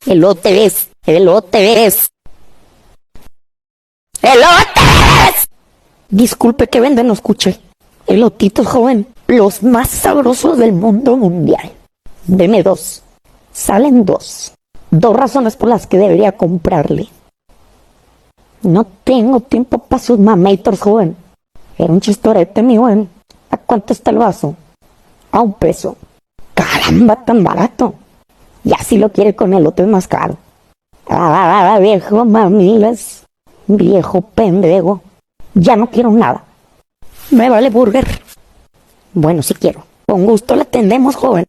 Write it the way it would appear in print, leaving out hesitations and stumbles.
Elotes, elotes, elotes. Disculpe que vende, no escuche. Elotitos, joven, los más sabrosos del mundo mundial. Deme dos. Salen dos. Dos razones por las que debería comprarle. No tengo tiempo para sus mameitos, joven. Era un chistorete, mi buen. ¿A cuánto está el vaso? A $1. Caramba, tan barato. Ya si lo quiere con elotes más caro. Ah, viejo mamilas. Viejo pendejo. Ya no quiero nada. Me vale burger. Bueno, si quiero. Con gusto le atendemos, joven.